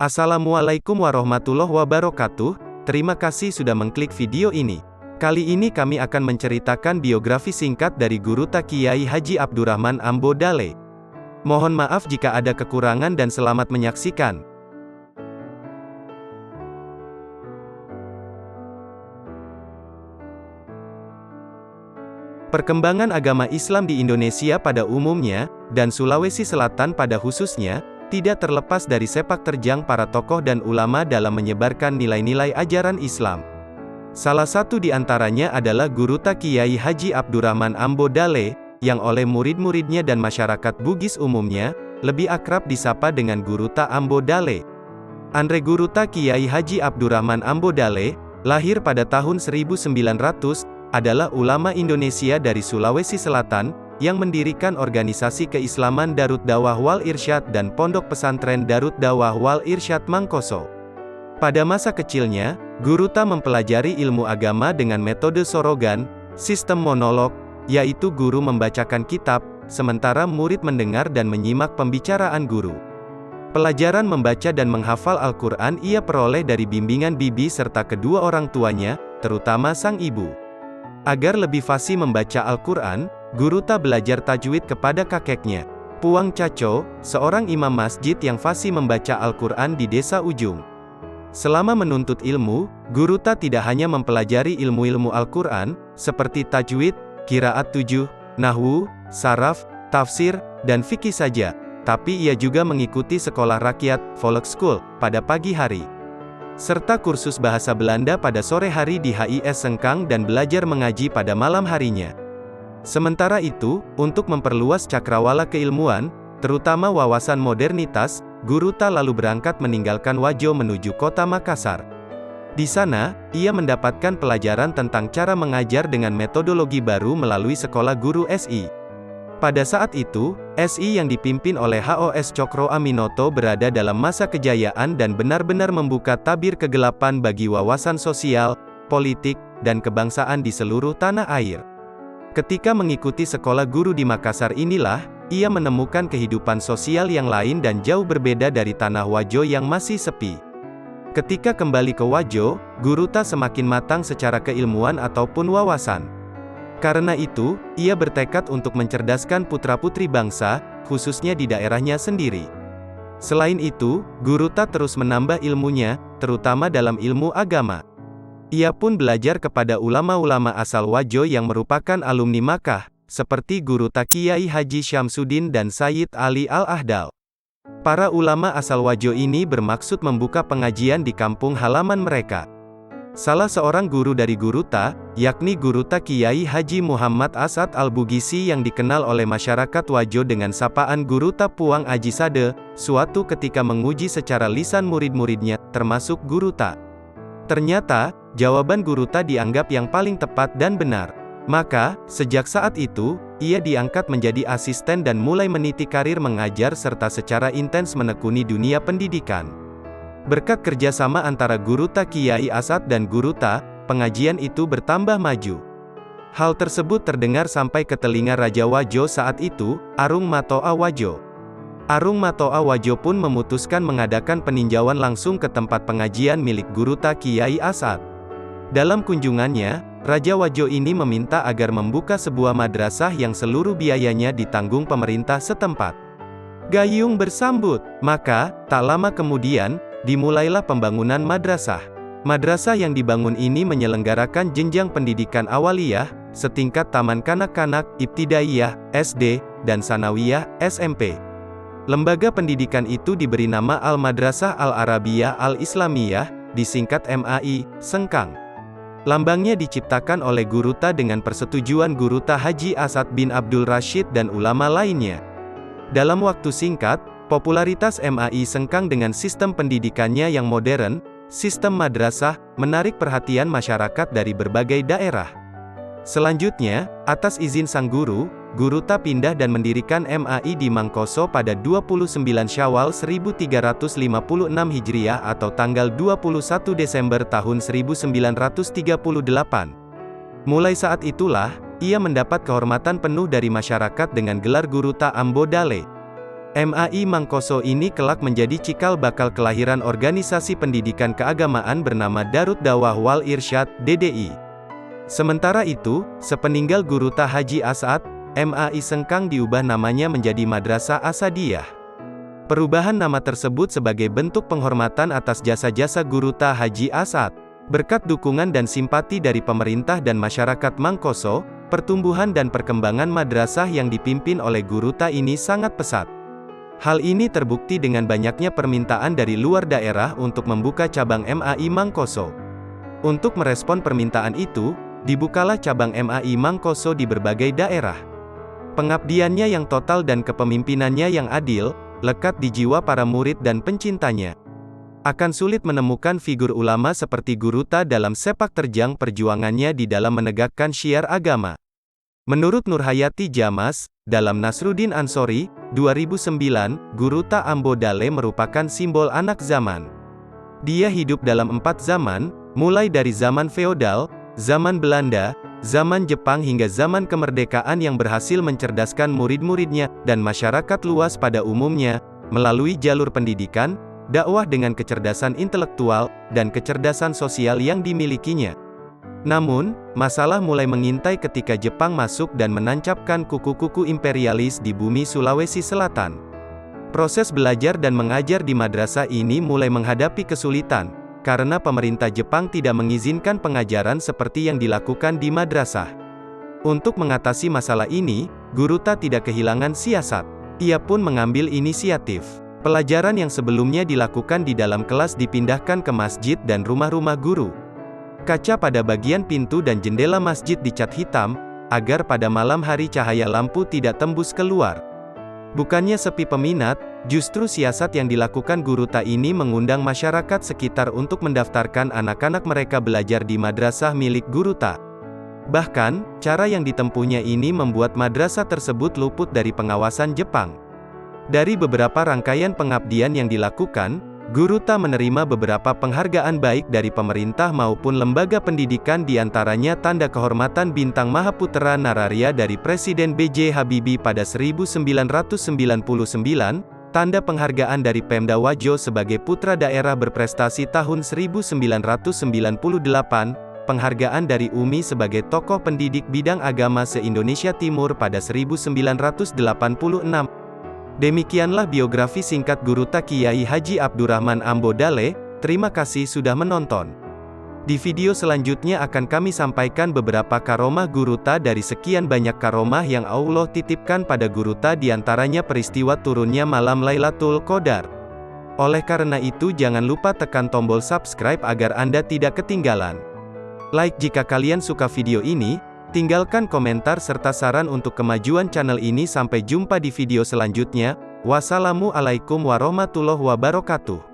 Assalamualaikum warahmatullahi wabarakatuh. Terima kasih sudah mengklik video ini. Kali ini kami akan menceritakan biografi singkat dari Guru Ta Kiai Haji Abdurrahman Ambo Dale. Mohon maaf jika ada kekurangan dan selamat menyaksikan. Perkembangan agama Islam di Indonesia pada umumnya, dan Sulawesi Selatan pada khususnya, tidak terlepas dari sepak terjang para tokoh dan ulama dalam menyebarkan nilai-nilai ajaran Islam. Salah satu di antaranya adalah Guru Ta Kiai Haji Abdurrahman Ambo Dale, yang oleh murid-muridnya dan masyarakat Bugis umumnya, lebih akrab disapa dengan Guru Ta Ambo Dale. Andre Guru Ta Kiai Haji Abdurrahman Ambo Dale, lahir pada tahun 1900, adalah ulama Indonesia dari Sulawesi Selatan, yang mendirikan organisasi keislaman Darut Dawah Wal Irsyad dan Pondok Pesantren Darut Dawah Wal Irsyad Mangkoso. Pada masa kecilnya, Guru Ta mempelajari ilmu agama dengan metode sorogan, sistem monolog, yaitu guru membacakan kitab, sementara murid mendengar dan menyimak pembicaraan guru. Pelajaran membaca dan menghafal Al-Quran ia peroleh dari bimbingan bibi serta kedua orang tuanya, terutama sang ibu. Agar lebih fasih membaca Al-Quran, Guru Ta belajar tajwid kepada kakeknya, Puang Caco, seorang imam masjid yang fasih membaca Al-Quran di desa ujung. Selama menuntut ilmu, Guru Ta tidak hanya mempelajari ilmu-ilmu Al-Quran, seperti tajwid, qiraat 7, nahwu, saraf, tafsir, dan fikih saja, tapi ia juga mengikuti sekolah rakyat, Volkschool, pada pagi hari, serta kursus bahasa Belanda pada sore hari di HIS Sengkang dan belajar mengaji pada malam harinya. Sementara itu, untuk memperluas cakrawala keilmuan, terutama wawasan modernitas, Guru Ta lalu berangkat meninggalkan Wajo menuju kota Makassar. Di sana, ia mendapatkan pelajaran tentang cara mengajar dengan metodologi baru melalui sekolah guru SI. Pada saat itu, SI yang dipimpin oleh HOS Cokro Aminoto berada dalam masa kejayaan dan benar-benar membuka tabir kegelapan bagi wawasan sosial, politik, dan kebangsaan di seluruh tanah air. Ketika mengikuti sekolah guru di Makassar inilah, ia menemukan kehidupan sosial yang lain dan jauh berbeda dari tanah Wajo yang masih sepi. Ketika kembali ke Wajo, Guru Ta semakin matang secara keilmuan ataupun wawasan. Karena itu, ia bertekad untuk mencerdaskan putra-putri bangsa, khususnya di daerahnya sendiri. Selain itu, Guru Ta terus menambah ilmunya, terutama dalam ilmu agama. Ia pun belajar kepada ulama-ulama asal Wajo yang merupakan alumni Makkah, seperti Guru Ta Kiai Haji Syamsuddin dan Sayyid Ali Al-Ahdal. Para ulama asal Wajo ini bermaksud membuka pengajian di kampung halaman mereka. Salah seorang guru dari Guru Ta, yakni Guru Ta Kiai Haji Muhammad Asad Al-Bugisi yang dikenal oleh masyarakat Wajo dengan sapaan Guru Ta Puang Aji Sade, suatu ketika menguji secara lisan murid-muridnya, termasuk Guru Ta. Ternyata, jawaban Guru Ta dianggap yang paling tepat dan benar. Maka, sejak saat itu, ia diangkat menjadi asisten dan mulai meniti karir mengajar serta secara intens menekuni dunia pendidikan. Berkat kerjasama antara Guru Ta Kiai Asad dan Guru Ta, pengajian itu bertambah maju. Hal tersebut terdengar sampai ke telinga Raja Wajo saat itu, Arung Matoa Wajo. Arung Matoa Wajo pun memutuskan mengadakan peninjauan langsung ke tempat pengajian milik Guru Ta Kiai Asad. Dalam kunjungannya, Raja Wajo ini meminta agar membuka sebuah madrasah yang seluruh biayanya ditanggung pemerintah setempat. Gayung bersambut, maka, tak lama kemudian, dimulailah pembangunan madrasah. Madrasah yang dibangun ini menyelenggarakan jenjang pendidikan awaliyah, setingkat taman kanak-kanak, ibtidaiyah, SD, dan sanawiyah, SMP. Lembaga pendidikan itu diberi nama Al-Madrasah Al-Arabiyah Al-Islamiyah, disingkat MAI, Sengkang. Lambangnya diciptakan oleh Guru Ta dengan persetujuan Guru Ta Haji Asad bin Abdul Rashid dan ulama lainnya. Dalam waktu singkat, popularitas MAI Sengkang dengan sistem pendidikannya yang modern, sistem madrasah, menarik perhatian masyarakat dari berbagai daerah. Selanjutnya, atas izin sang guru, Guru Ta pindah dan mendirikan MAI di Mangkoso pada 29 Syawal 1356 Hijriah atau tanggal 21 Desember tahun 1938. Mulai saat itulah, ia mendapat kehormatan penuh dari masyarakat dengan gelar Guru Ta Ambo Dale. MAI Mangkoso ini kelak menjadi cikal bakal kelahiran organisasi pendidikan keagamaan bernama Darut Dawah Wal Irsyad, DDI. Sementara itu, sepeninggal Guru Ta Haji As'ad, MAI Sengkang diubah namanya menjadi Madrasah Asadiyah. Perubahan nama tersebut sebagai bentuk penghormatan atas jasa-jasa Guru Ta Haji As'ad. Berkat dukungan dan simpati dari pemerintah dan masyarakat Mangkoso, pertumbuhan dan perkembangan madrasah yang dipimpin oleh Guru Ta ini sangat pesat. Hal ini terbukti dengan banyaknya permintaan dari luar daerah untuk membuka cabang MAI Mangkoso. Untuk merespon permintaan itu, dibukalah cabang MAI Mangkoso di berbagai daerah. Pengabdiannya yang total dan kepemimpinannya yang adil, lekat di jiwa para murid dan pencintanya. Akan sulit menemukan figur ulama seperti Guru Ta dalam sepak terjang perjuangannya di dalam menegakkan syiar agama. Menurut Nurhayati Jamas, dalam Nasruddin Ansori, 2009, Guru Ta Ambo Dale merupakan simbol anak zaman. Dia hidup dalam 4 zaman, mulai dari zaman feodal, zaman Belanda, zaman Jepang hingga zaman kemerdekaan yang berhasil mencerdaskan murid-muridnya, dan masyarakat luas pada umumnya, melalui jalur pendidikan, dakwah dengan kecerdasan intelektual, dan kecerdasan sosial yang dimilikinya. Namun, masalah mulai mengintai ketika Jepang masuk dan menancapkan kuku-kuku imperialis di bumi Sulawesi Selatan. Proses belajar dan mengajar di madrasah ini mulai menghadapi kesulitan, karena pemerintah Jepang tidak mengizinkan pengajaran seperti yang dilakukan di madrasah. Untuk mengatasi masalah ini, Guru Ta tidak kehilangan siasat. Ia pun mengambil inisiatif. Pelajaran yang sebelumnya dilakukan di dalam kelas dipindahkan ke masjid dan rumah-rumah guru. Kaca pada bagian pintu dan jendela masjid dicat hitam, agar pada malam hari cahaya lampu tidak tembus keluar. Bukannya sepi peminat, justru siasat yang dilakukan Guru Ta ini mengundang masyarakat sekitar untuk mendaftarkan anak-anak mereka belajar di madrasah milik Guru Ta. Bahkan, cara yang ditempuhnya ini membuat madrasah tersebut luput dari pengawasan Jepang. Dari beberapa rangkaian pengabdian yang dilakukan, Guru Ta menerima beberapa penghargaan baik dari pemerintah maupun lembaga pendidikan, diantaranya Tanda Kehormatan Bintang Mahaputra Nararya dari Presiden B.J. Habibie pada 1999, Tanda Penghargaan dari Pemda Wajo sebagai Putra Daerah Berprestasi tahun 1998, Penghargaan dari UMI sebagai Tokoh Pendidik Bidang Agama se-Indonesia Timur pada 1986. Demikianlah biografi singkat Guru Ta Kiai Haji Abdurrahman Ambo Dale. Terima kasih sudah menonton. Di video selanjutnya akan kami sampaikan beberapa karomah Guru Ta dari sekian banyak karomah yang Allah titipkan pada Guru Ta, diantaranya peristiwa turunnya malam Lailatul Qadar. Oleh karena itu jangan lupa tekan tombol subscribe agar Anda tidak ketinggalan. Like jika kalian suka video ini. Tinggalkan komentar serta saran untuk kemajuan channel ini. Sampai jumpa di video selanjutnya. Wassalamualaikum warahmatullahi wabarakatuh.